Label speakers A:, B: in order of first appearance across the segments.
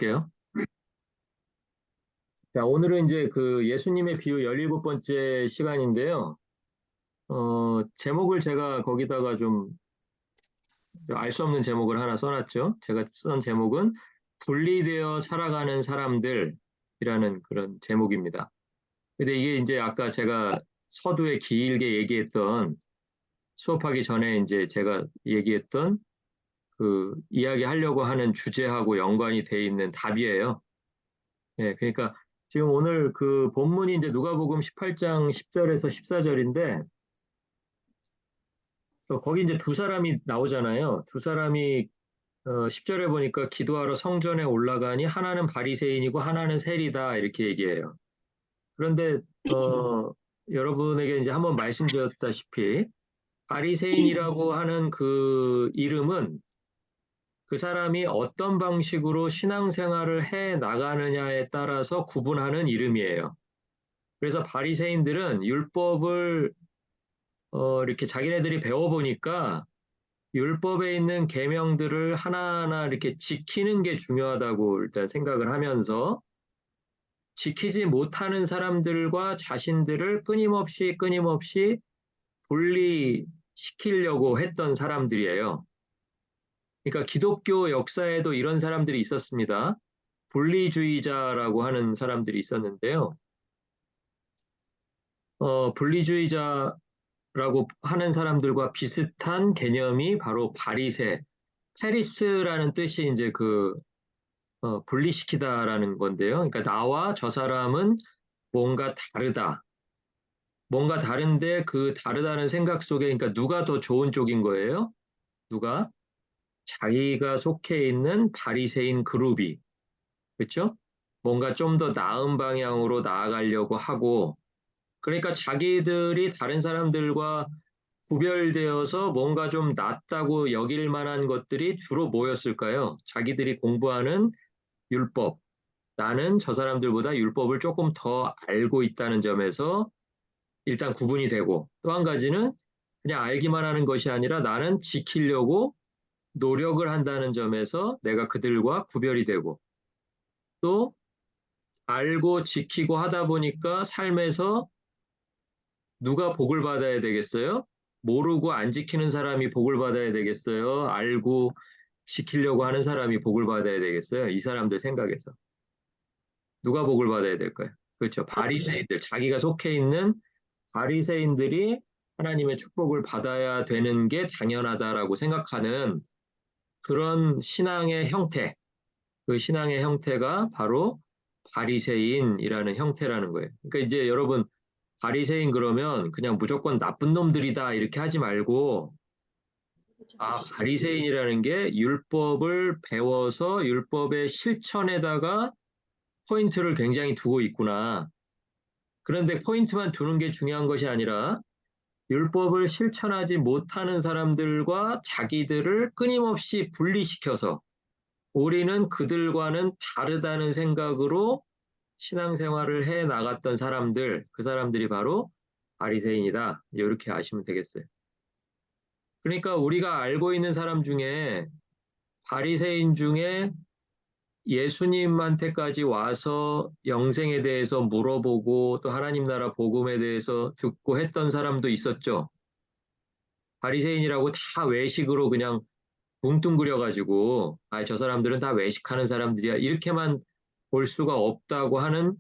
A: 할게요. 자, 오늘은 이제 그 예수님의 비유 17번째 시간인데요. 제목을 제가 거기다가 좀 알 수 없는 제목을 하나 써놨죠. 제가 쓴 제목은 분리되어 살아가는 사람들이라는 그런 제목입니다. 근데 이게 이제 아까 제가 서두에 길게 얘기했던 수업하기 전에 이제 제가 얘기했던 그 이야기하려고 하는 주제하고 연관이 돼 있는 답이에요. 예, 그러니까 지금 오늘 그 본문이 이제 누가복음 18장 10절에서 14절인데 거기 이제 두 사람이 나오잖아요. 두 사람이 10절에 보니까 기도하러 성전에 올라가니 하나는 바리새인이고 하나는 세리다 이렇게 얘기해요. 그런데 여러분에게 이제 한번 말씀드렸다시피 바리새인이라고 하는 그 이름은 그 사람이 어떤 방식으로 신앙생활을 해 나가느냐에 따라서 구분하는 이름이에요. 그래서 바리새인들은 율법을 이렇게 자기네들이 배워보니까 율법에 있는 계명들을 하나하나 이렇게 지키는 게 중요하다고 일단 생각을 하면서 지키지 못하는 사람들과 자신들을 끊임없이 분리시키려고 했던 사람들이에요. 그러니까 기독교 역사에도 이런 사람들이 있었습니다. 분리주의자라고 하는 사람들이 있었는데요. 분리주의자라고 하는 사람들과 비슷한 개념이 바로 바리새, 페리스라는 뜻이 이제 그 분리시키다라는 건데요. 그러니까 나와 저 사람은 뭔가 다르다. 뭔가 다른데 그 다르다는 생각 속에 그러니까 누가 더 좋은 쪽인 거예요? 누가? 자기가 속해 있는 바리새인 그룹이 그렇죠? 뭔가 좀 더 나은 방향으로 나아가려고 하고 그러니까 자기들이 다른 사람들과 구별되어서 뭔가 좀 낫다고 여길 만한 것들이 주로 뭐였을까요? 자기들이 공부하는 율법. 나는 저 사람들보다 율법을 조금 더 알고 있다는 점에서 일단 구분이 되고 또 한 가지는 그냥 알기만 하는 것이 아니라 나는 지키려고 노력을 한다는 점에서 내가 그들과 구별이 되고 또 알고 지키고 하다 보니까 삶에서 누가 복을 받아야 되겠어요? 모르고 안 지키는 사람이 복을 받아야 되겠어요? 알고 지키려고 하는 사람이 복을 받아야 되겠어요? 이 사람들 생각에서. 누가 복을 받아야 될까요? 그렇죠. 바리새인들, 자기가 속해 있는 바리새인들이 하나님의 축복을 받아야 되는 게 당연하다라고 생각하는 그런 신앙의 형태, 그 신앙의 형태가 바로 바리새인이라는 형태라는 거예요. 그러니까 이제 여러분 바리새인 그러면 그냥 무조건 나쁜 놈들이다 이렇게 하지 말고 바리새인이라는 게 율법을 배워서 율법의 실천에다가 포인트를 굉장히 두고 있구나. 그런데 포인트만 두는 게 중요한 것이 아니라 율법을 실천하지 못하는 사람들과 자기들을 끊임없이 분리시켜서 우리는 그들과는 다르다는 생각으로 신앙생활을 해 나갔던 사람들, 그 사람들이 바로 바리새인이다. 이렇게 아시면 되겠어요. 그러니까 우리가 알고 있는 사람 중에 바리새인 중에 예수님한테까지 와서 영생에 대해서 물어보고 또 하나님 나라 복음에 대해서 듣고 했던 사람도 있었죠. 바리새인이라고 다 외식으로 그냥 뭉뚱그려가지고 저 사람들은 다 외식하는 사람들이야 이렇게만 볼 수가 없다고 하는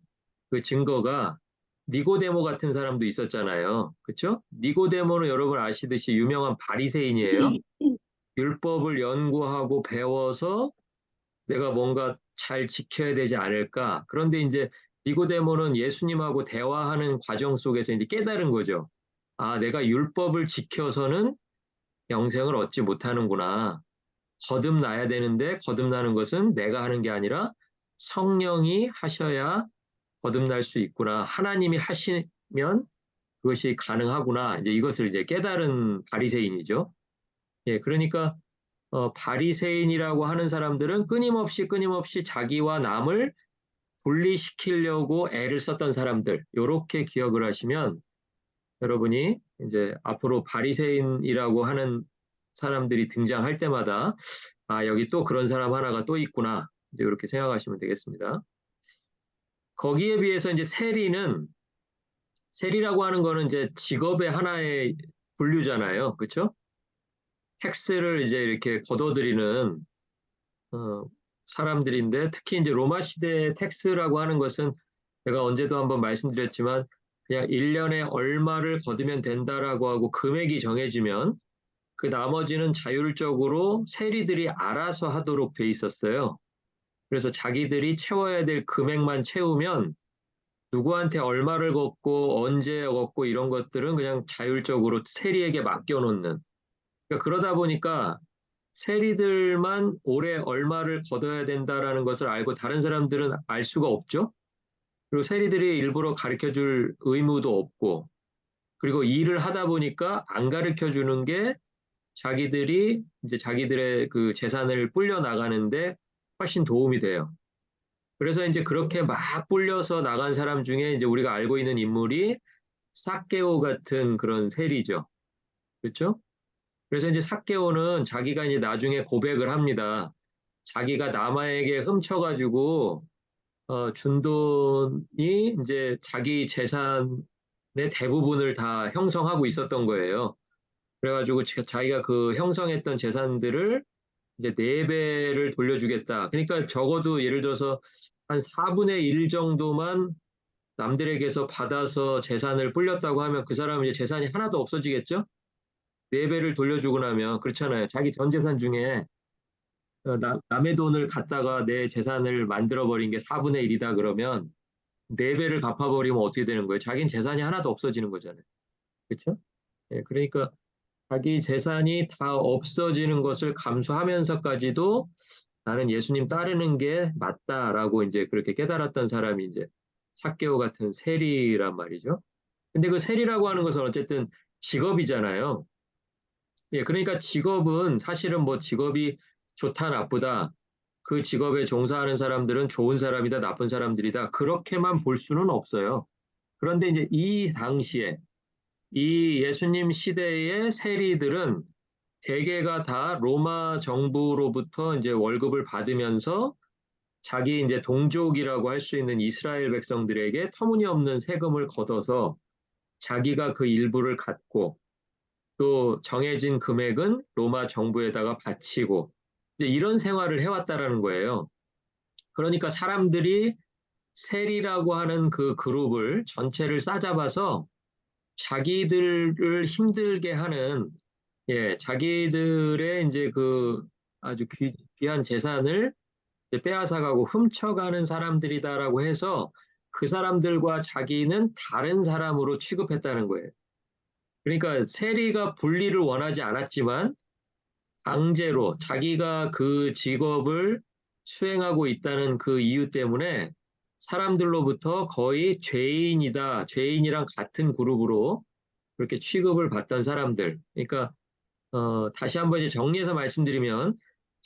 A: 그 증거가 니고데모 같은 사람도 있었잖아요. 그렇죠? 니고데모는 여러분 아시듯이 유명한 바리새인이에요. 율법을 연구하고 배워서 내가 뭔가 잘 지켜야 되지 않을까. 그런데 이제 니고데모는 예수님하고 대화하는 과정 속에서 이제 깨달은 거죠. 내가 율법을 지켜서는 영생을 얻지 못하는구나. 거듭나야 되는데 거듭나는 것은 내가 하는 게 아니라 성령이 하셔야 거듭날 수 있구나. 하나님이 하시면 그것이 가능하구나. 이제 이것을 이제 깨달은 바리새인이죠. 예, 그러니까 바리새인이라고 하는 사람들은 끊임없이 자기와 남을 분리시키려고 애를 썼던 사람들. 요렇게 기억을 하시면 여러분이 이제 앞으로 바리새인이라고 하는 사람들이 등장할 때마다 여기 또 그런 사람 하나가 또 있구나. 이제 이렇게 생각하시면 되겠습니다. 거기에 비해서 이제 세리라고 하는 거는 이제 직업의 하나의 분류잖아요. 그렇죠? 텍스를 이제 이렇게 걷어들이는 어, 사람들인데 특히 이제 로마 시대의 텍스라고 하는 것은 제가 언제도 한번 말씀드렸지만 그냥 1년에 얼마를 거두면 된다라고 하고 금액이 정해지면 그 나머지는 자율적으로 세리들이 알아서 하도록 돼 있었어요. 그래서 자기들이 채워야 될 금액만 채우면 누구한테 얼마를 걷고 언제 걷고 이런 것들은 그냥 자율적으로 세리에게 맡겨놓는. 그러니까 그러다 보니까 세리들만 올해 얼마를 걷어야 된다라는 것을 알고 다른 사람들은 알 수가 없죠. 그리고 세리들이 일부러 가르쳐 줄 의무도 없고, 그리고 일을 하다 보니까 안 가르쳐 주는 게 자기들이 이제 자기들의 그 재산을 불려 나가는데 훨씬 도움이 돼요. 그래서 이제 그렇게 막 불려서 나간 사람 중에 이제 우리가 알고 있는 인물이 삭개오 같은 그런 세리죠. 그렇죠? 그래서 이제 삭개오는 자기가 이제 나중에 고백을 합니다. 자기가 남아에게 훔쳐가지고 준 돈이 이제 자기 재산의 대부분을 다 형성하고 있었던 거예요. 그래가지고 자기가 그 형성했던 재산들을 이제 네 배를 돌려주겠다. 그러니까 적어도 예를 들어서 한 4분의 1 정도만 남들에게서 받아서 재산을 불렸다고 하면 그 사람은 이제 재산이 하나도 없어지겠죠? 네 배를 돌려주고 나면 그렇잖아요. 자기 전 재산 중에 남의 돈을 갖다가 내 재산을 만들어버린 게 4분의 1이다 그러면 네 배를 갚아버리면 어떻게 되는 거예요? 자기는 재산이 하나도 없어지는 거잖아요. 그렇죠? 예, 그러니까 자기 재산이 다 없어지는 것을 감수하면서까지도 나는 예수님 따르는 게 맞다라고 이제 그렇게 깨달았던 사람이 이제 삭개오 같은 세리란 말이죠. 근데 그 세리라고 하는 것은 어쨌든 직업이잖아요. 예, 그러니까 직업은 사실은 뭐 직업이 좋다 나쁘다 그 직업에 종사하는 사람들은 좋은 사람이다 나쁜 사람들이다 그렇게만 볼 수는 없어요. 그런데 이제 이 당시에 이 예수님 시대의 세리들은 대개가 다 로마 정부로부터 이제 월급을 받으면서 자기 이제 동족이라고 할 수 있는 이스라엘 백성들에게 터무니없는 세금을 걷어서 자기가 그 일부를 갖고 또 정해진 금액은 로마 정부에다가 바치고 이제 이런 생활을 해왔다라는 거예요. 그러니까 사람들이 세리라고 하는 그 그룹을 전체를 싸잡아서 자기들을 힘들게 하는 자기들의 이제 그 아주 귀한 재산을 이제 빼앗아가고 훔쳐가는 사람들이다라고 해서 그 사람들과 자기는 다른 사람으로 취급했다는 거예요. 그러니까 세리가 분리를 원하지 않았지만 강제로 자기가 그 직업을 수행하고 있다는 그 이유 때문에 사람들로부터 거의 죄인이다, 죄인이랑 같은 그룹으로 그렇게 취급을 받던 사람들. 그러니까 다시 한번 이제 정리해서 말씀드리면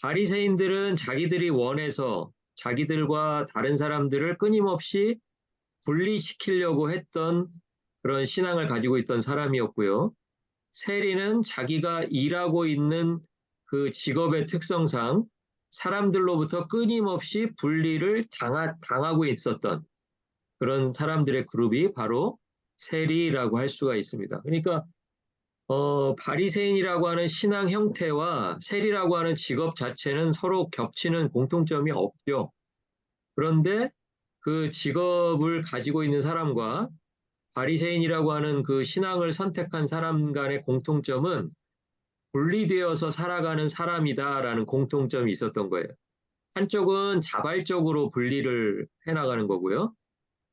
A: 바리새인들은 자기들이 원해서 자기들과 다른 사람들을 끊임없이 분리시키려고 했던 그런 신앙을 가지고 있던 사람이었고요. 세리는 자기가 일하고 있는 그 직업의 특성상 사람들로부터 끊임없이 분리를 당하고 있었던 그런 사람들의 그룹이 바로 세리라고 할 수가 있습니다. 그러니까 바리새인이라고 하는 신앙 형태와 세리라고 하는 직업 자체는 서로 겹치는 공통점이 없죠. 그런데 그 직업을 가지고 있는 사람과 바리새인이라고 하는 그 신앙을 선택한 사람 간의 공통점은 분리되어서 살아가는 사람이다라는 공통점이 있었던 거예요. 한쪽은 자발적으로 분리를 해나가는 거고요.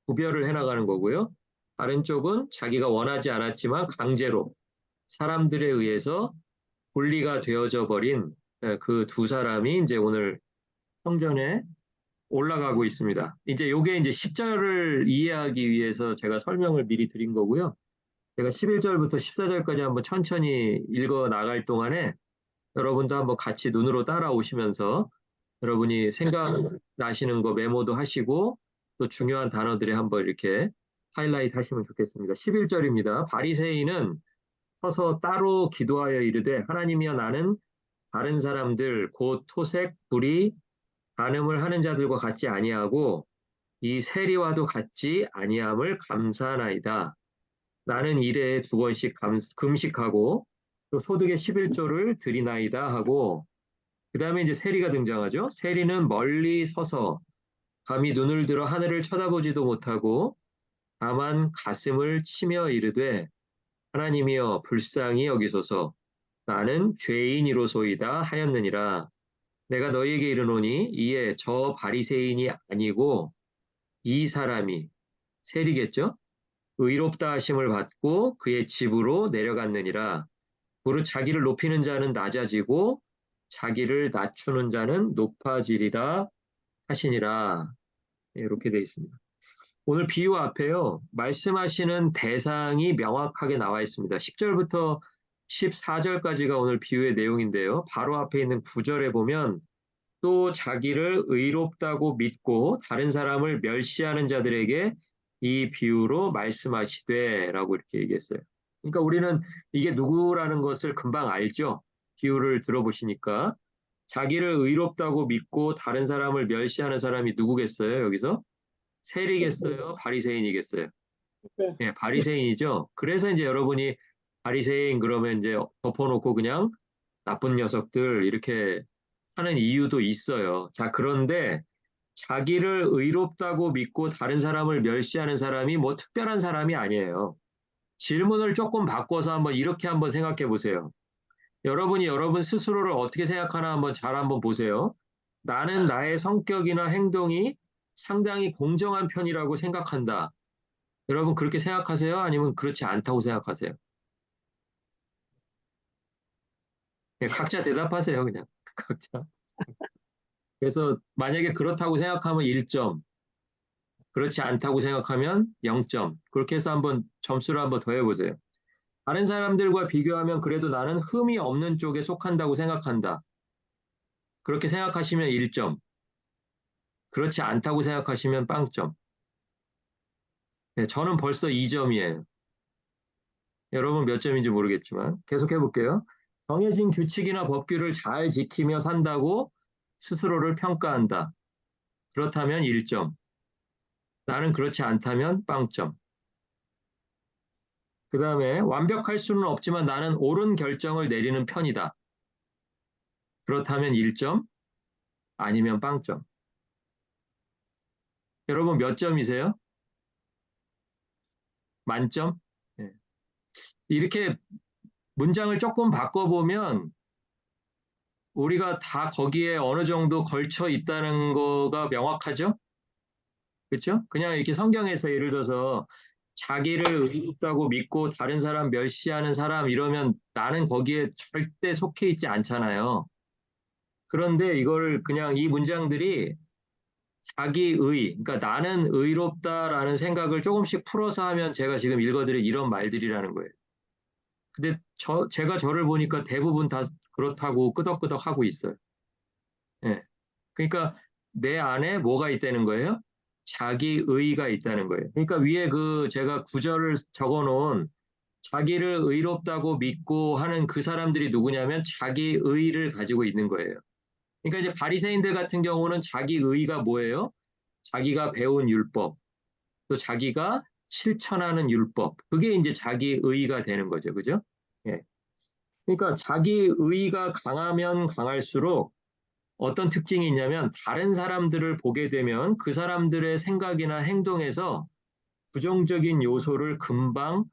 A: 구별을 해나가는 거고요. 다른 쪽은 자기가 원하지 않았지만 강제로 사람들에 의해서 분리가 되어져 버린 그 두 사람이 이제 오늘 성전에 올라가고 있습니다. 이제 요게 이제 10절을 이해하기 위해서 제가 설명을 미리 드린 거고요. 제가 11절부터 14절까지 한번 천천히 읽어 나갈 동안에 여러분도 한번 같이 눈으로 따라오시면서 여러분이 생각나시는 거 메모도 하시고 또 중요한 단어들에 한번 이렇게 하이라이트 하시면 좋겠습니다. 11절입니다. 바리새인은 서서 따로 기도하여 이르되 하나님이여 나는 다른 사람들 곧 토색, 불의, 간음을 하는 자들과 같지 아니하고 이 세리와도 같지 아니함을 감사하나이다. 나는 일에 2번씩 금식하고 또 소득의 11조를 드리나이다 하고 그 다음에 이제 세리가 등장하죠. 세리는 멀리 서서 감히 눈을 들어 하늘을 쳐다보지도 못하고 다만 가슴을 치며 이르되 하나님이여 불쌍히 여기소서 나는 죄인이로소이다 하였느니라. 내가 너희에게 이르노니 이에 저 바리새인이 아니고 이 사람이 세리겠죠? 의롭다 하심을 받고 그의 집으로 내려갔느니라. 무릇 자기를 높이는 자는 낮아지고 자기를 낮추는 자는 높아지리라 하시니라. 이렇게 되어 있습니다. 오늘 비유 앞에요. 말씀하시는 대상이 명확하게 나와 있습니다. 10절부터 14절까지가 오늘 비유의 내용인데요. 바로 앞에 있는 9절에 보면 또 자기를 의롭다고 믿고 다른 사람을 멸시하는 자들에게 이 비유로 말씀하시되 라고 이렇게 얘기했어요. 그러니까 우리는 이게 누구라는 것을 금방 알죠. 비유를 들어보시니까. 자기를 의롭다고 믿고 다른 사람을 멸시하는 사람이 누구겠어요, 여기서? 세리겠어요? 바리새인이겠어요?
B: 네.
A: 예, 바리새인이죠. 그래서 이제 여러분이 바리새인 그러면 이제 덮어놓고 그냥 나쁜 녀석들 이렇게 하는 이유도 있어요. 자, 그런데 자기를 의롭다고 믿고 다른 사람을 멸시하는 사람이 뭐 특별한 사람이 아니에요. 질문을 조금 바꿔서 한번 이렇게 한번 생각해 보세요. 여러분이 여러분 스스로를 어떻게 생각하나 한번 잘 한번 보세요. 나는 나의 성격이나 행동이 상당히 공정한 편이라고 생각한다. 여러분 그렇게 생각하세요? 아니면 그렇지 않다고 생각하세요? 네, 각자 대답하세요, 그냥. 각자. 그래서 만약에 그렇다고 생각하면 1점, 그렇지 않다고 생각하면 0점. 그렇게 해서 한번 점수를 한번 더 해보세요. 다른 사람들과 비교하면 그래도 나는 흠이 없는 쪽에 속한다고 생각한다. 그렇게 생각하시면 1점, 그렇지 않다고 생각하시면 빵점. 네, 저는 벌써 2점이에요. 여러분 몇 점인지 모르겠지만 계속 해볼게요. 정해진 규칙이나 법규를 잘 지키며 산다고 스스로를 평가한다. 그렇다면 1점. 나는 그렇지 않다면 빵점. 그 다음에 완벽할 수는 없지만 나는 옳은 결정을 내리는 편이다. 그렇다면 1점, 아니면 빵점. 여러분 몇 점이세요? 만점? 네. 이렇게 문장을 조금 바꿔보면 우리가 다 거기에 어느 정도 걸쳐 있다는 거가 명확하죠? 그렇죠? 그냥 이렇게 성경에서 예를 들어서 자기를 의롭다고 믿고 다른 사람 멸시하는 사람 이러면 나는 거기에 절대 속해 있지 않잖아요. 그런데 이걸 그냥 이 문장들이 자기의, 그러니까 나는 의롭다라는 생각을 조금씩 풀어서 하면 제가 지금 읽어드린 이런 말들이라는 거예요. 근데 제가 저를 보니까 대부분 다 그렇다고 끄덕끄덕 하고 있어요. 예. 그러니까 내 안에 뭐가 있다는 거예요? 자기의가 있다는 거예요. 그러니까 위에 그 제가 구절을 적어 놓은 자기를 의롭다고 믿고 하는 그 사람들이 누구냐면 자기의를 가지고 있는 거예요. 그러니까 이제 바리새인들 같은 경우는 자기의가 뭐예요? 자기가 배운 율법, 또 자기가 실천하는 율법. 그게 이제 자기의가 되는 거죠. 그죠? 예. 그러니까 자기의가 강하면 강할수록 어떤 특징이 있냐면 다른 사람들을 보게 되면 그 사람들의 생각이나 행동에서 부정적인 요소를 금방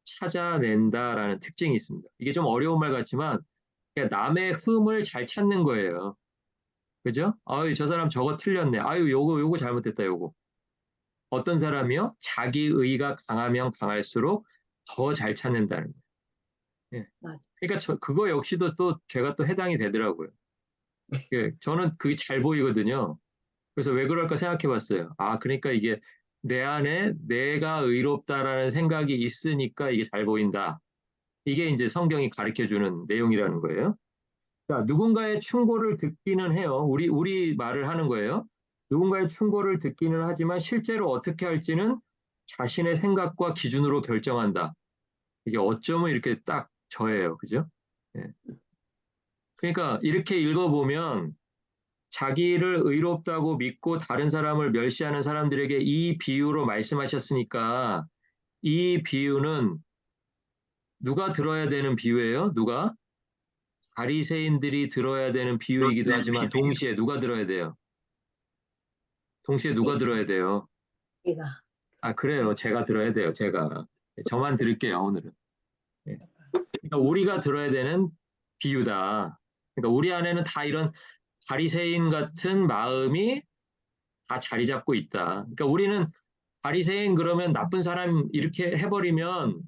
A: 찾아낸다라는 특징이 있습니다. 이게 좀 어려운 말 같지만 그냥 남의 흠을 잘 찾는 거예요. 그죠? 아유, 저 사람 저거 틀렸네. 아유, 요거 잘못됐다, 요거. 어떤 사람이요? 자기의가 강하면 강할수록 더 잘 찾는다는 거예요. 예.
B: 맞아.
A: 그러니까 그거 역시도 또 제가 또 해당이 되더라고요. 예, 저는 그게 잘 보이거든요. 그래서 왜 그럴까 생각해 봤어요. 아, 그러니까 이게 내 안에 내가 의롭다라는 생각이 있으니까 이게 잘 보인다. 이게 이제 성경이 가르쳐 주는 내용이라는 거예요. 자, 누군가의 충고를 듣기는 해요. 우리 말을 하는 거예요. 누군가의 충고를 듣기는 하지만 실제로 어떻게 할지는 자신의 생각과 기준으로 결정한다. 이게 어쩌면 이렇게 딱 저예요. 그죠? 예. 그러니까 이렇게 읽어보면 자기를 의롭다고 믿고 다른 사람을 멸시하는 사람들에게 이 비유로 말씀하셨으니까 이 비유는 누가 들어야 되는 비유예요? 누가? 바리새인들이 들어야 되는 비유이기도 하지만 동시에 누가 들어야 돼요? 동시에 누가 들어야 돼요?
B: 내가.
A: 아, 그래요. 제가 들어야 돼요. 제가. 저만 들을게요, 오늘은. 예. 그러니까 우리가 들어야 되는 비유다. 그러니까 우리 안에는 다 이런 바리새인 같은 마음이 다 자리 잡고 있다. 그러니까 우리는 바리새인 그러면 나쁜 사람 이렇게 해버리면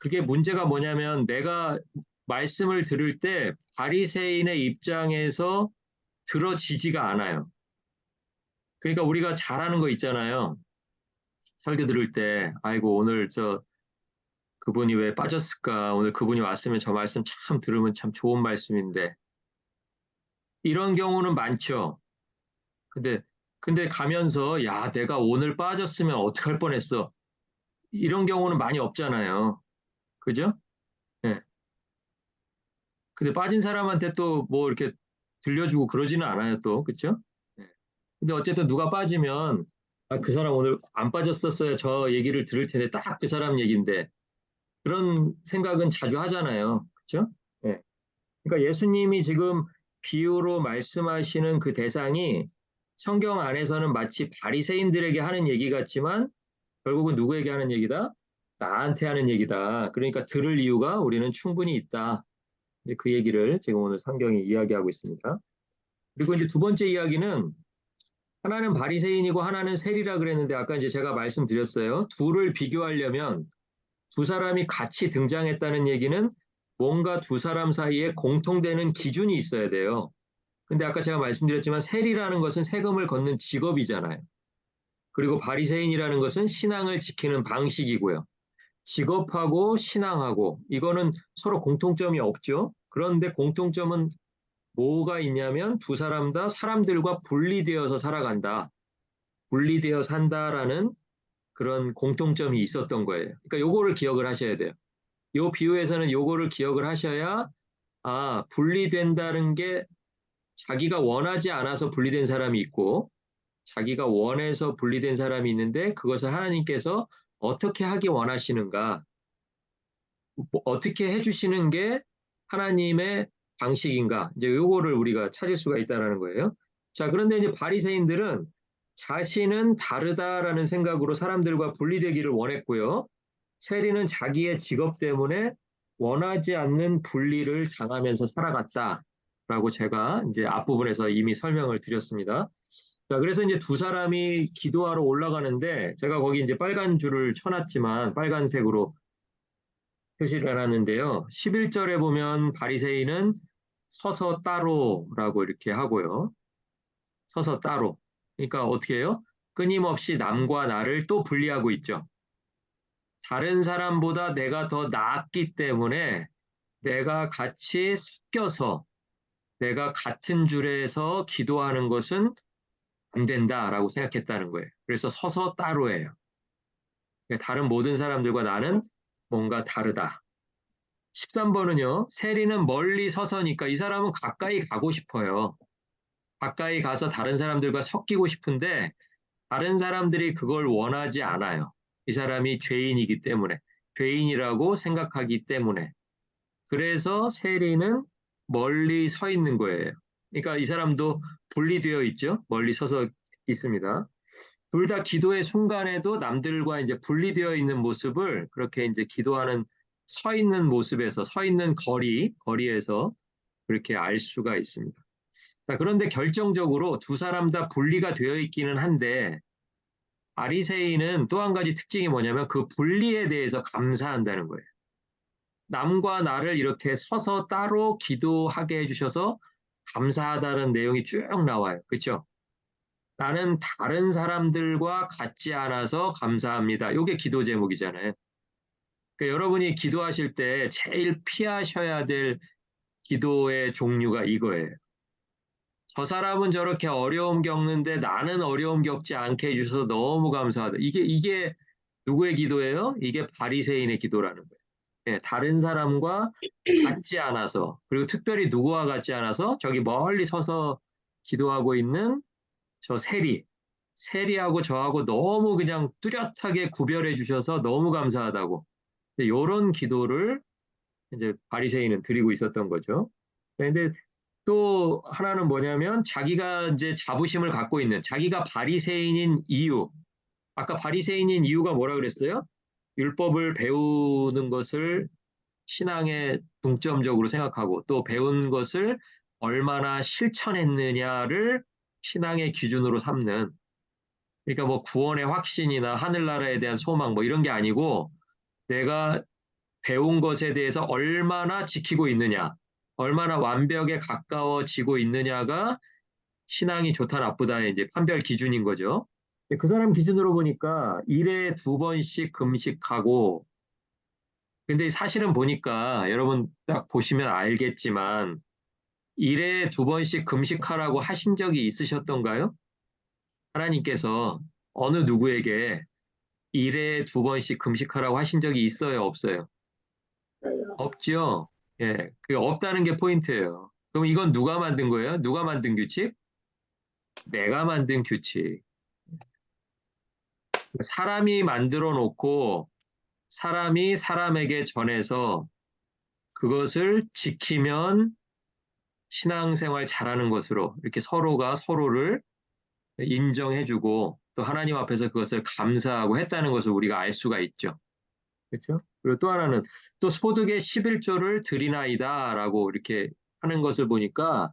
A: 그게 문제가 뭐냐면 내가 말씀을 들을 때 바리새인의 입장에서 들어지지가 않아요. 그러니까 우리가 잘하는 거 있잖아요. 설교 들을 때, 아이고, 오늘 그분이 왜 빠졌을까? 오늘 그분이 왔으면 저 말씀 참 들으면 참 좋은 말씀인데. 이런 경우는 많죠. 근데, 근데 가면서, 야, 내가 오늘 빠졌으면 어떡할 뻔했어. 이런 경우는 많이 없잖아요. 그죠? 예. 근데 빠진 사람한테 또 뭐 이렇게 들려주고 그러지는 않아요, 또. 그죠? 예. 근데 어쨌든 누가 빠지면, 아, 그 사람 오늘 안 빠졌었어야 저 얘기를 들을 텐데 딱 그 사람 얘기인데 그런 생각은 자주 하잖아요. 그렇죠? 예. 그러니까 예수님이 지금 비유로 말씀하시는 그 대상이 성경 안에서는 마치 바리새인들에게 하는 얘기 같지만 결국은 누구에게 하는 얘기다? 나한테 하는 얘기다. 그러니까 들을 이유가 우리는 충분히 있다. 이제 그 얘기를 지금 오늘 성경이 이야기하고 있습니다. 그리고 이제 두 번째 이야기는 하나는 바리새인이고 하나는 세리라 그랬는데 아까 이제 제가 말씀드렸어요. 둘을 비교하려면 두 사람이 같이 등장했다는 얘기는 뭔가 두 사람 사이에 공통되는 기준이 있어야 돼요. 근데 아까 제가 말씀드렸지만 세리라는 것은 세금을 걷는 직업이잖아요. 그리고 바리새인이라는 것은 신앙을 지키는 방식이고요. 직업하고 신앙하고 이거는 서로 공통점이 없죠. 그런데 공통점은 뭐가 있냐면 두 사람 다 사람들과 분리되어서 살아간다. 분리되어 산다라는 그런 공통점이 있었던 거예요. 그러니까 요거를 기억을 하셔야 돼요. 요 비유에서는 요거를 기억을 하셔야 아, 분리된다는 게 자기가 원하지 않아서 분리된 사람이 있고 자기가 원해서 분리된 사람이 있는데 그것을 하나님께서 어떻게 하기 원하시는가, 뭐 어떻게 해주시는 게 하나님의 방식인가, 이제 요거를 우리가 찾을 수가 있다라는 거예요. 자, 그런데 이제 바리새인들은 자신은 다르다라는 생각으로 사람들과 분리되기를 원했고요. 세리는 자기의 직업 때문에 원하지 않는 분리를 당하면서 살아갔다라고 제가 이제 앞부분에서 이미 설명을 드렸습니다. 자, 그래서 이제 두 사람이 기도하러 올라가는데 제가 거기 이제 빨간 줄을 쳐놨지만 빨간색으로 표시를 해놨는데요. 11절에 보면 바리새인은 서서 따로라고 이렇게 하고요. 서서 따로. 그러니까 어떻게 해요? 끊임없이 남과 나를 또 분리하고 있죠. 다른 사람보다 내가 더 낫기 때문에 내가 같이 섞여서 내가 같은 줄에서 기도하는 것은 안 된다라고 생각했다는 거예요. 그래서 서서 따로예요. 다른 모든 사람들과 나는 뭔가 다르다. 13번은요, 세리는 멀리 서서니까 이 사람은 가까이 가고 싶어요. 가까이 가서 다른 사람들과 섞이고 싶은데 다른 사람들이 그걸 원하지 않아요. 이 사람이 죄인이기 때문에, 죄인이라고 생각하기 때문에. 그래서 세리는 멀리 서 있는 거예요. 그러니까 이 사람도 분리되어 있죠. 멀리 서서 있습니다. 둘 다 기도의 순간에도 남들과 이제 분리되어 있는 모습을 그렇게 이제 기도하는 서 있는 모습에서 서 있는 거리에서 그렇게 알 수가 있습니다. 자, 그런데 결정적으로 두 사람 다 분리가 되어 있기는 한데 바리새인은 또 한 가지 특징이 뭐냐면 그 분리에 대해서 감사한다는 거예요. 남과 나를 이렇게 서서 따로 기도하게 해주셔서 감사하다는 내용이 쭉 나와요. 그렇죠? 나는 다른 사람들과 같지 않아서 감사합니다. 이게 기도 제목이잖아요. 그러니까 여러분이 기도하실 때 제일 피하셔야 될 기도의 종류가 이거예요. 저 사람은 저렇게 어려움 겪는데 나는 어려움 겪지 않게 해주셔서 너무 감사하다. 이게 누구의 기도예요? 이게 바리새인의 기도라는 거예요. 예, 다른 사람과 같지 않아서 그리고 특별히 누구와 같지 않아서 저기 멀리 서서 기도하고 있는 저 세리하고 저하고 너무 그냥 뚜렷하게 구별해 주셔서 너무 감사하다고. 이런 기도를 이제 바리새인은 드리고 있었던 거죠. 근데 또 하나는 뭐냐면 자기가 이제 자부심을 갖고 있는 자기가 바리새인인 이유. 아까 바리새인인 이유가 뭐라 그랬어요? 율법을 배우는 것을 신앙의 중점적으로 생각하고 또 배운 것을 얼마나 실천했느냐를 신앙의 기준으로 삼는 그러니까 뭐 구원의 확신이나 하늘나라에 대한 소망 뭐 이런 게 아니고 내가 배운 것에 대해서 얼마나 지키고 있느냐, 얼마나 완벽에 가까워지고 있느냐가 신앙이 좋다 나쁘다의 이제 판별 기준인 거죠. 그 사람 기준으로 보니까 일에 2번씩 금식하고 근데 사실은 보니까 여러분 딱 보시면 알겠지만 일에 2번씩 금식하라고 하신 적이 있으셨던가요? 하나님께서 어느 누구에게 일에 2번씩 금식하라고 하신 적이 있어요, 없어요? 없죠. 예, 그게 없다는 게 포인트예요. 그럼 이건 누가 만든 거예요? 누가 만든 규칙? 내가 만든 규칙. 사람이 만들어 놓고 사람이 사람에게 전해서 그것을 지키면 신앙생활 잘하는 것으로 이렇게 서로가 서로를 인정해주고 또 하나님 앞에서 그것을 감사하고 했다는 것을 우리가 알 수가 있죠. 그렇죠? 그리고 또 하나는 또 소득의 11조를 드리나이다라고 이렇게 하는 것을 보니까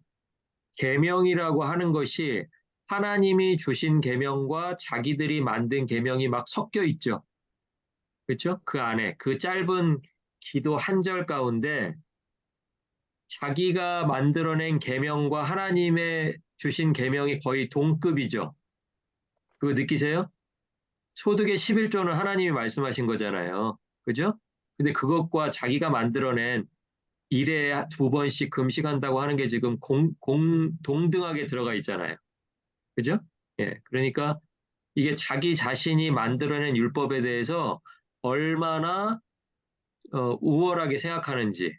A: 계명이라고 하는 것이 하나님이 주신 계명과 자기들이 만든 계명이 막 섞여 있죠. 그렇죠? 그 안에 그 짧은 기도 한 절 가운데 자기가 만들어낸 계명과 하나님의 주신 계명이 거의 동급이죠. 그거 느끼세요? 소득의 11조는 하나님이 말씀하신 거잖아요. 그죠? 근데 그것과 자기가 만들어낸 일에 2번씩 금식한다고 하는 게 지금 동등하게 들어가 있잖아요. 그죠? 예. 그러니까 이게 자기 자신이 만들어낸 율법에 대해서 얼마나 우월하게 생각하는지,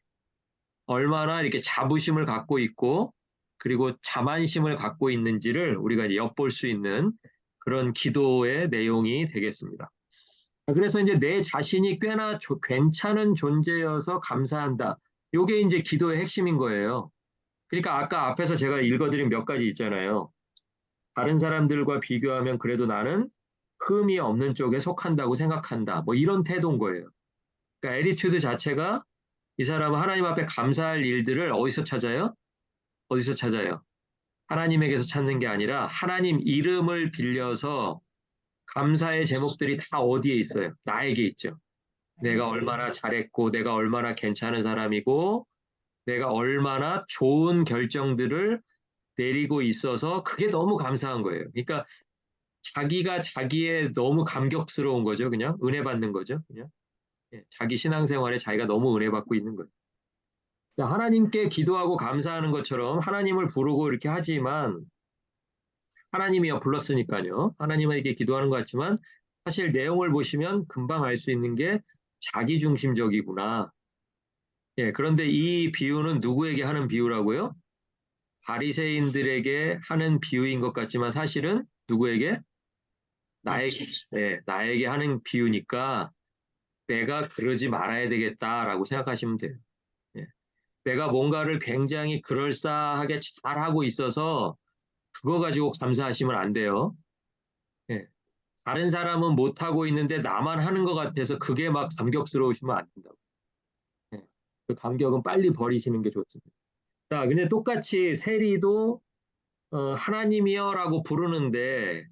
A: 얼마나 이렇게 자부심을 갖고 있고, 그리고 자만심을 갖고 있는지를 우리가 이제 엿볼 수 있는 그런 기도의 내용이 되겠습니다. 그래서 이제 내 자신이 꽤나 괜찮은 존재여서 감사한다. 요게 이제 기도의 핵심인 거예요. 그러니까 아까 앞에서 제가 읽어드린 몇 가지 있잖아요. 다른 사람들과 비교하면 그래도 나는 흠이 없는 쪽에 속한다고 생각한다. 뭐 이런 태도인 거예요. 그러니까 에리튜드 자체가 이 사람은 하나님 앞에 감사할 일들을 어디서 찾아요? 어디서 찾아요? 하나님에게서 찾는 게 아니라 하나님 이름을 빌려서 감사의 제목들이 다 어디에 있어요? 나에게 있죠. 내가 얼마나 잘했고, 내가 얼마나 괜찮은 사람이고, 내가 얼마나 좋은 결정들을 내리고 있어서 그게 너무 감사한 거예요. 그러니까 자기가 자기의 너무 감격스러운 거죠. 그냥 은혜 받는 거죠. 그냥 예, 자기 신앙생활에 자기가 너무 은혜 받고 있는 거예요. 하나님께 기도하고 감사하는 것처럼 하나님을 부르고 이렇게 하지만 하나님이요 불렀으니까요. 하나님에게 기도하는 것 같지만 사실 내용을 보시면 금방 알 수 있는 게 자기중심적이구나. 예, 그런데 이 비유는 누구에게 하는 비유라고요? 바리새인들에게 하는 비유인 것 같지만 사실은 누구에게? 나에게, 네, 나에게 하는 비유니까 내가 그러지 말아야 되겠다라고 생각하시면 돼요. 예. 내가 뭔가를 굉장히 그럴싸하게 잘하고 있어서 그거 가지고 감사하시면 안 돼요. 예. 다른 사람은 못하고 있는데 나만 하는 것 같아서 그게 막 감격스러우시면 안 된다고. 예. 그 감격은 빨리 버리시는 게 좋습니다. 자, 근데 똑같이 세리도 하나님이여라고 부르는데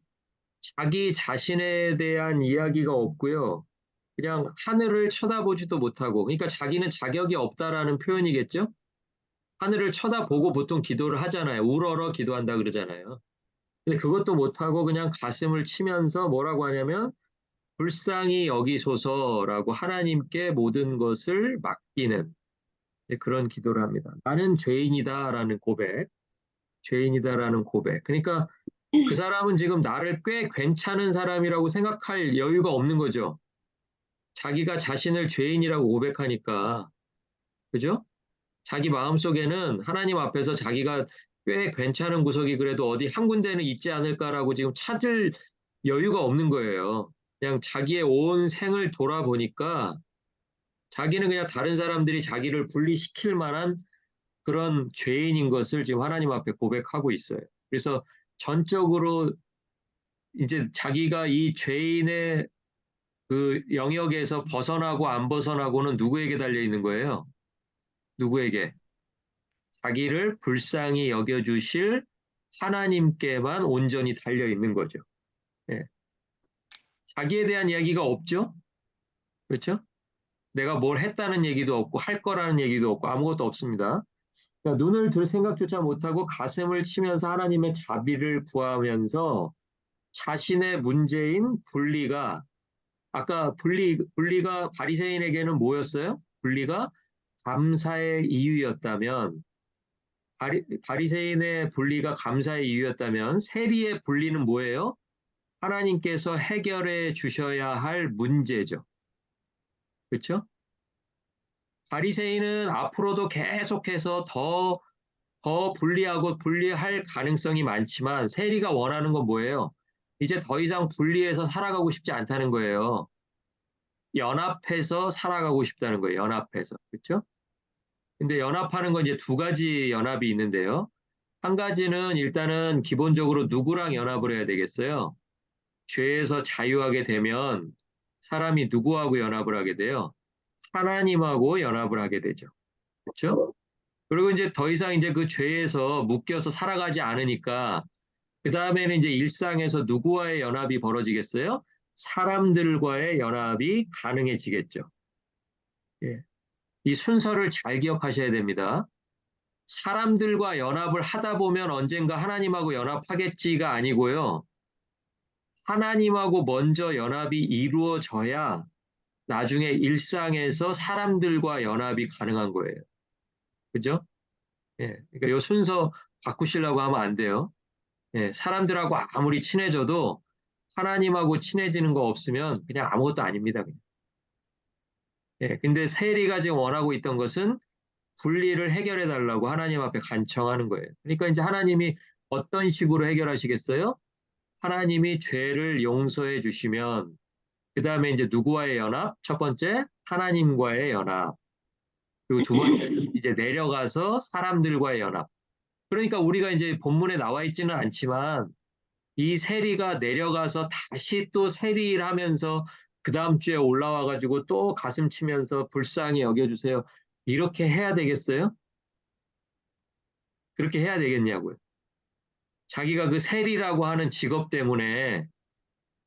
A: 자기 자신에 대한 이야기가 없고요. 그냥 하늘을 쳐다보지도 못하고, 그러니까 자기는 자격이 없다라는 표현이겠죠? 하늘을 쳐다보고 보통 기도를 하잖아요. 우러러 기도한다 그러잖아요. 근데 그것도 못하고 그냥 가슴을 치면서 뭐라고 하냐면, 불쌍히 여기소서라고 하나님께 모든 것을 맡기는 그런 기도를 합니다. 나는 죄인이다라는 고백, 죄인이다라는 고백. 그러니까 그 사람은 지금 나를 꽤 괜찮은 사람이라고 생각할 여유가 없는 거죠. 자기가 자신을 죄인이라고 고백하니까, 그죠? 자기 마음속에는 하나님 앞에서 자기가 꽤 괜찮은 구석이 그래도 어디 한 군데는 있지 않을까라고 지금 찾을 여유가 없는 거예요. 그냥 자기의 온 생을 돌아보니까 자기는 그냥 다른 사람들이 자기를 분리시킬 만한 그런 죄인인 것을 지금 하나님 앞에 고백하고 있어요. 그래서 전적으로 이제 자기가 이 죄인의 그 영역에서 벗어나고 안 벗어나고는 누구에게 달려 있는 거예요? 누구에게? 자기를 불쌍히 여겨주실 하나님께만 온전히 달려 있는 거죠. 예. 자기에 대한 이야기가 없죠? 그렇죠? 내가 뭘 했다는 얘기도 없고 할 거라는 얘기도 없고 아무것도 없습니다. 그러니까 눈을 들 생각조차 못하고 가슴을 치면서 하나님의 자비를 구하면서 자신의 문제인 분리가 아까 분리가 바리새인에게는 뭐였어요? 분리가 감사의 이유였다면 바리새인의 분리가 감사의 이유였다면 세리의 분리는 뭐예요? 하나님께서 해결해 주셔야 할 문제죠. 그렇죠? 바리새인은 앞으로도 계속해서 더 분리할 가능성이 많지만 세리가 원하는 건 뭐예요? 이제 더 이상 분리해서 살아가고 싶지 않다는 거예요. 연합해서 살아가고 싶다는 거예요. 연합해서. 그렇죠? 근데 연합하는 건 이제 두 가지 연합이 있는데요. 한 가지는 일단은 기본적으로 누구랑 연합을 해야 되겠어요? 죄에서 자유하게 되면 사람이 누구하고 연합을 하게 돼요? 하나님하고 연합을 하게 되죠. 그렇죠? 그리고 이제 더 이상 이제 그 죄에서 묶여서 살아가지 않으니까 그 다음에는 이제 일상에서 누구와의 연합이 벌어지겠어요? 사람들과의 연합이 가능해지겠죠. 예. 이 순서를 잘 기억하셔야 됩니다. 사람들과 연합을 하다 보면 언젠가 하나님하고 연합하겠지가 아니고요. 하나님하고 먼저 연합이 이루어져야 나중에 일상에서 사람들과 연합이 가능한 거예요. 그죠? 예. 그러니까 이 순서 바꾸시려고 하면 안 돼요. 예. 사람들하고 아무리 친해져도 하나님하고 친해지는 거 없으면 그냥 아무것도 아닙니다. 그냥. 예. 근데 세리가 지금 원하고 있던 것은 분리를 해결해 달라고 하나님 앞에 간청하는 거예요. 그러니까 이제 하나님이 어떤 식으로 해결하시겠어요? 하나님이 죄를 용서해 주시면 그 다음에 이제 누구와의 연합? 첫 번째, 하나님과의 연합. 그리고 두 번째, 이제 내려가서 사람들과의 연합. 그러니까 우리가 이제 본문에 나와 있지는 않지만 이 세리가 내려가서 다시 또 세리를 하면서 그 다음 주에 올라와 가지고 또 가슴 치면서 불쌍히 여겨주세요. 이렇게 해야 되겠어요? 그렇게 해야 되겠냐고요. 자기가 그 세리라고 하는 직업 때문에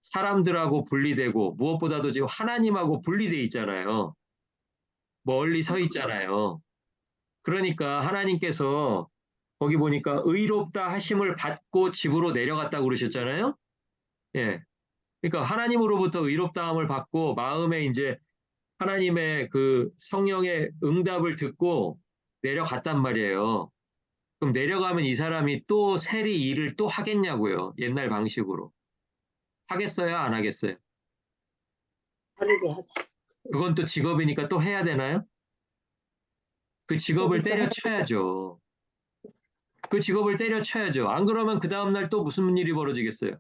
A: 사람들하고 분리되고 무엇보다도 지금 하나님하고 분리돼 있잖아요. 멀리 서 있잖아요. 그러니까 하나님께서 거기 보니까 의롭다 하심을 받고 집으로 내려갔다고 그러셨잖아요. 예. 그러니까 하나님으로부터 의롭다함을 받고 마음에 이제 하나님의 그 성령의 응답을 듣고 내려갔단 말이에요. 그럼 내려가면 이 사람이 또 세리 일을 또 하겠냐고요. 옛날 방식으로. 하겠어요? 안 하겠어요?
B: 다르게 하지.
A: 그건 또 직업이니까 또 해야 되나요? 그 직업을 때려쳐야죠. 그 직업을 때려쳐야죠. 안 그러면 그 다음날 또 무슨 일이 벌어지겠어요?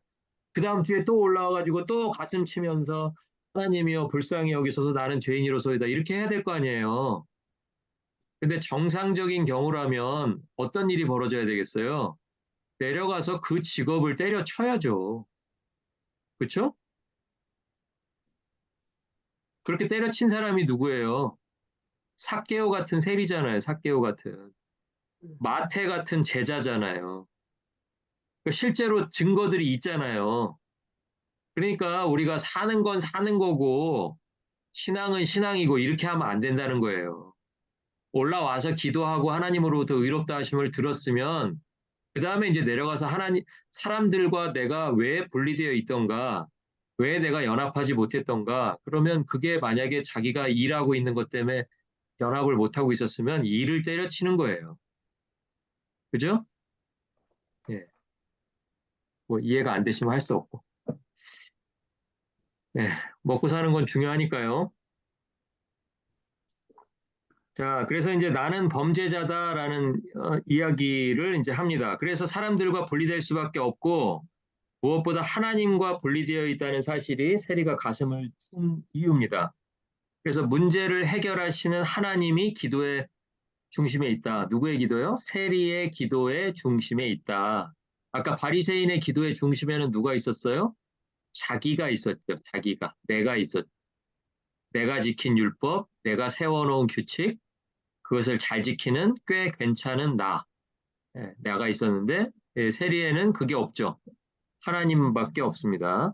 A: 그 다음 주에 또 올라와가지고 또 가슴 치면서 하나님이여 불쌍히 여기소서 나는 죄인이로소이다. 이렇게 해야 될 거 아니에요. 근데 정상적인 경우라면 어떤 일이 벌어져야 되겠어요? 내려가서 그 직업을 때려쳐야죠. 그렇죠? 그렇게 때려친 사람이 누구예요? 삭개오 같은 세리잖아요. 삭개오 같은. 마태 같은 제자잖아요. 그러니까 실제로 증거들이 있잖아요. 그러니까 우리가 사는 건 사는 거고 신앙은 신앙이고 이렇게 하면 안 된다는 거예요. 올라와서 기도하고 하나님으로부터 의롭다 하심을 들었으면 그 다음에 이제 내려가서 하나님 사람들과 내가 왜 분리되어 있던가 왜 내가 연합하지 못했던가 그러면 그게 만약에 자기가 일하고 있는 것 때문에 연합을 못하고 있었으면 일을 때려치는 거예요. 그죠? 예. 뭐 이해가 안 되시면 할 수 없고. 예. 먹고 사는 건 중요하니까요. 자, 그래서 이제 나는 범죄자다라는 이야기를 이제 합니다. 그래서 사람들과 분리될 수밖에 없고 무엇보다 하나님과 분리되어 있다는 사실이 세리가 가슴을 친 이유입니다. 그래서 문제를 해결하시는 하나님이 기도의 중심에 있다. 누구의 기도요? 세리의 기도의 중심에 있다. 아까 바리새인의 기도의 중심에는 누가 있었어요? 자기가 있었죠. 자기가. 내가 있었죠. 내가 지킨 율법, 내가 세워놓은 규칙, 그것을 잘 지키는 꽤 괜찮은 나. 내가 있었는데 세리에는 그게 없죠. 하나님밖에 없습니다.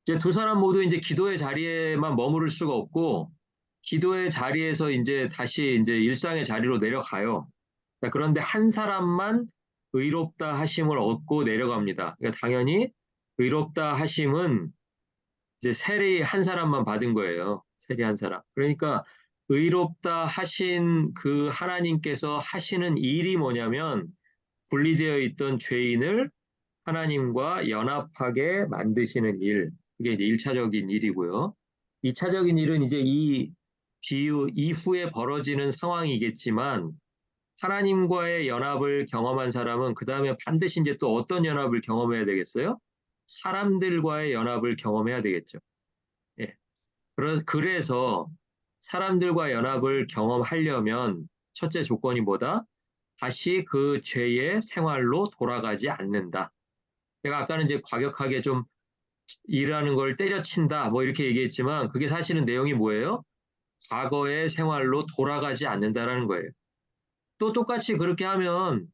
A: 이제 두 사람 모두 이제 기도의 자리에만 머무를 수가 없고 기도의 자리에서 이제 다시 이제 일상의 자리로 내려가요. 자, 그런데 한 사람만 의롭다 하심을 얻고 내려갑니다. 그러니까 당연히 의롭다 하심은 이제 세리 한 사람만 받은 거예요. 세리 한 사람. 그러니까 의롭다 하신 그 하나님께서 하시는 일이 뭐냐면 분리되어 있던 죄인을 하나님과 연합하게 만드시는 일. 그게 이제 1차적인 일이고요. 2차적인 일은 이제 이 비유 이후에 벌어지는 상황이겠지만 하나님과의 연합을 경험한 사람은 그 다음에 반드시 이제 또 어떤 연합을 경험해야 되겠어요? 사람들과의 연합을 경험해야 되겠죠. 예. 그래서 사람들과 연합을 경험하려면 첫째 조건이 뭐다? 다시 그 죄의 생활로 돌아가지 않는다. 제가 아까는 이제 과격하게 좀 일하는 걸 때려친다, 뭐 이렇게 얘기했지만 그게 사실은 내용이 뭐예요? 과거의 생활로 돌아가지 않는다라는 거예요. 또 똑같이 그렇게 하면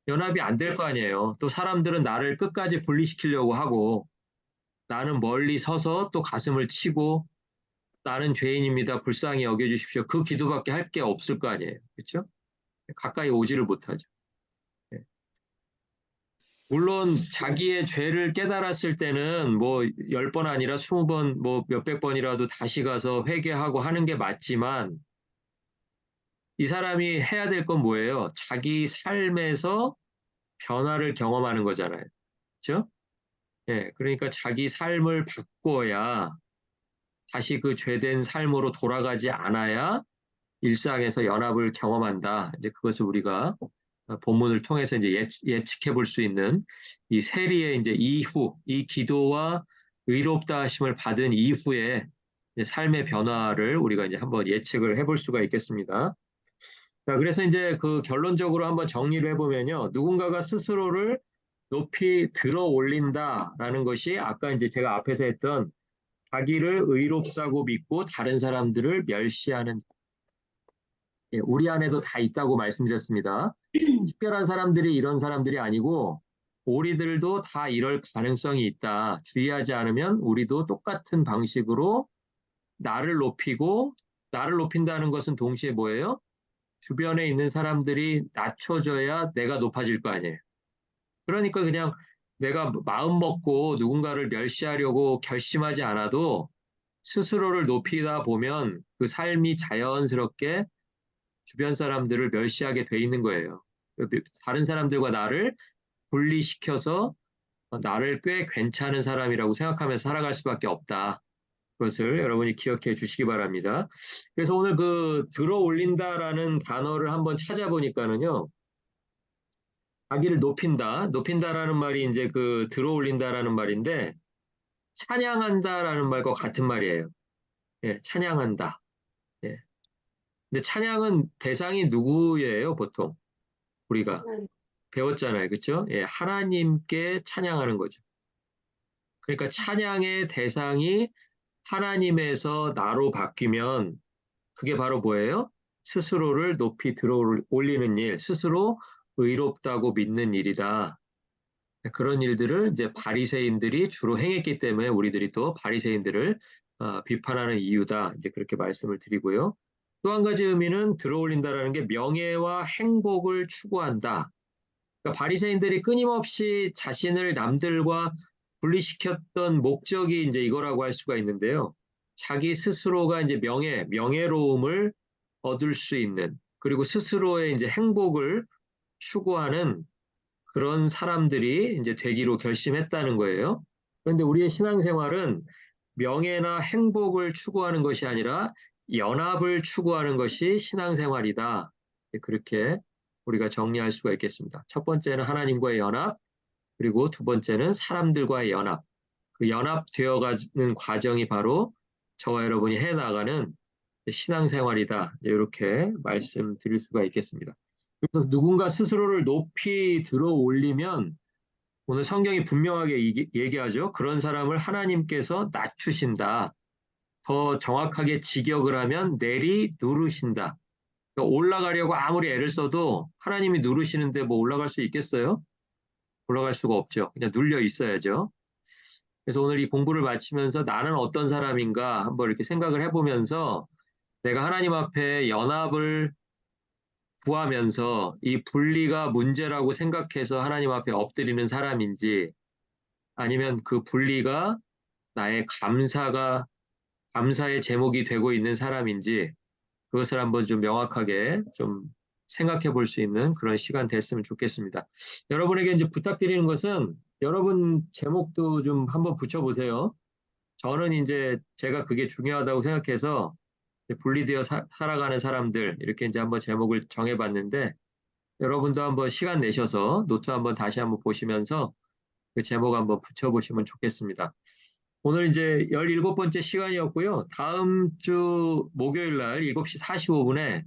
A: 연합이 안 될 거 아니에요. 또 사람들은 나를 끝까지 분리시키려고 하고 나는 멀리 서서 또 가슴을 치고 나는 죄인입니다. 불쌍히 여겨주십시오. 그 기도밖에 할 게 없을 거 아니에요. 그렇죠? 가까이 오지를 못하죠. 네. 물론 자기의 죄를 깨달았을 때는 뭐 10번 아니라 20번, 뭐 몇백 번이라도 다시 가서 회개하고 하는 게 맞지만 이 사람이 해야 될 건 뭐예요? 자기 삶에서 변화를 경험하는 거잖아요. 그렇죠? 예, 그러니까 자기 삶을 바꿔야 다시 그 죄된 삶으로 돌아가지 않아야 일상에서 연합을 경험한다. 이제 그것을 우리가 본문을 통해서 이제 예측해 볼 수 있는 이 세리의 이제 이후, 이 기도와 의롭다 하심을 받은 이후에 이제 삶의 변화를 우리가 이제 한번 예측을 해볼 수가 있겠습니다. 자, 그래서 이제 그 결론적으로 한번 정리를 해보면요. 누군가가 스스로를 높이 들어 올린다라는 것이 아까 이제 제가 앞에서 했던 자기를 의롭다고 믿고 다른 사람들을 멸시하는 예, 우리 안에도 다 있다고 말씀드렸습니다. 특별한 사람들이 이런 사람들이 아니고 우리들도 다 이럴 가능성이 있다. 주의하지 않으면 우리도 똑같은 방식으로 나를 높이고 나를 높인다는 것은 동시에 뭐예요? 주변에 있는 사람들이 낮춰져야 내가 높아질 거 아니에요. 그러니까 그냥 내가 마음 먹고 누군가를 멸시하려고 결심하지 않아도 스스로를 높이다 보면 그 삶이 자연스럽게 주변 사람들을 멸시하게 돼 있는 거예요. 다른 사람들과 나를 분리시켜서 나를 꽤 괜찮은 사람이라고 생각하면서 살아갈 수밖에 없다. 그것을 여러분이 기억해 주시기 바랍니다. 그래서 오늘 그 들어 올린다라는 단어를 한번 찾아보니까는요. 자기를 높인다. 높인다라는 말이 이제 그 들어 올린다라는 말인데 찬양한다라는 말과 같은 말이에요. 예, 찬양한다. 예. 근데 찬양은 대상이 누구예요, 보통? 우리가 배웠잖아요. 그렇죠? 예, 하나님께 찬양하는 거죠. 그러니까 찬양의 대상이 하나님에서 나로 바뀌면 그게 바로 뭐예요? 스스로를 높이 들어 올리는 일, 스스로 의롭다고 믿는 일이다. 그런 일들을 이제 바리새인들이 주로 행했기 때문에 우리들이 또 바리새인들을 비판하는 이유다. 이제 그렇게 말씀을 드리고요. 또 한 가지 의미는 들어올린다라는 게 명예와 행복을 추구한다. 그러니까 바리새인들이 끊임없이 자신을 남들과 분리시켰던 목적이 이제 이거라고 할 수가 있는데요. 자기 스스로가 이제 명예로움을 얻을 수 있는 그리고 스스로의 이제 행복을 추구하는 그런 사람들이 이제 되기로 결심했다는 거예요. 그런데 우리의 신앙생활은 명예나 행복을 추구하는 것이 아니라 연합을 추구하는 것이 신앙생활이다. 그렇게 우리가 정리할 수가 있겠습니다. 첫 번째는 하나님과의 연합, 그리고 두 번째는 사람들과의 연합. 그 연합되어 가는 과정이 바로 저와 여러분이 해나가는 신앙생활이다. 이렇게 말씀드릴 수가 있겠습니다. 그래서 누군가 스스로를 높이 들어 올리면 오늘 성경이 분명하게 얘기하죠. 그런 사람을 하나님께서 낮추신다. 더 정확하게 직역을 하면 내리 누르신다. 그러니까 올라가려고 아무리 애를 써도 하나님이 누르시는데 뭐 올라갈 수 있겠어요? 올라갈 수가 없죠. 그냥 눌려 있어야죠. 그래서 오늘 이 공부를 마치면서 나는 어떤 사람인가 한번 이렇게 생각을 해보면서 내가 하나님 앞에 연합을 구하면서 이 분리가 문제라고 생각해서 하나님 앞에 엎드리는 사람인지 아니면 그 분리가 나의 감사의 제목이 되고 있는 사람인지 그것을 한번 좀 명확하게 좀 생각해 볼 수 있는 그런 시간 됐으면 좋겠습니다. 여러분에게 이제 부탁드리는 것은 여러분 제목도 좀 한번 붙여보세요. 저는 이제 제가 그게 중요하다고 생각해서 분리되어 살아가는 사람들 이렇게 이제 한번 제목을 정해봤는데 여러분도 한번 시간 내셔서 노트 한번 다시 한번 보시면서 그 제목 한번 붙여보시면 좋겠습니다. 오늘 이제 17번째 시간이었고요. 다음 주 목요일 날 7시 45분에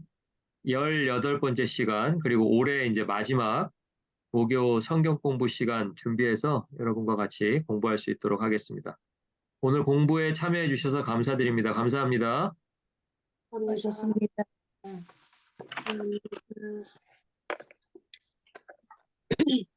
A: 18번째 시간, 그리고 올해 이제 마지막 목요 성경 공부 시간 준비해서 여러분과 같이 공부할 수 있도록 하겠습니다. 오늘 공부에 참여해 주셔서 감사드립니다. 감사합니다.
B: 수고하셨습니다.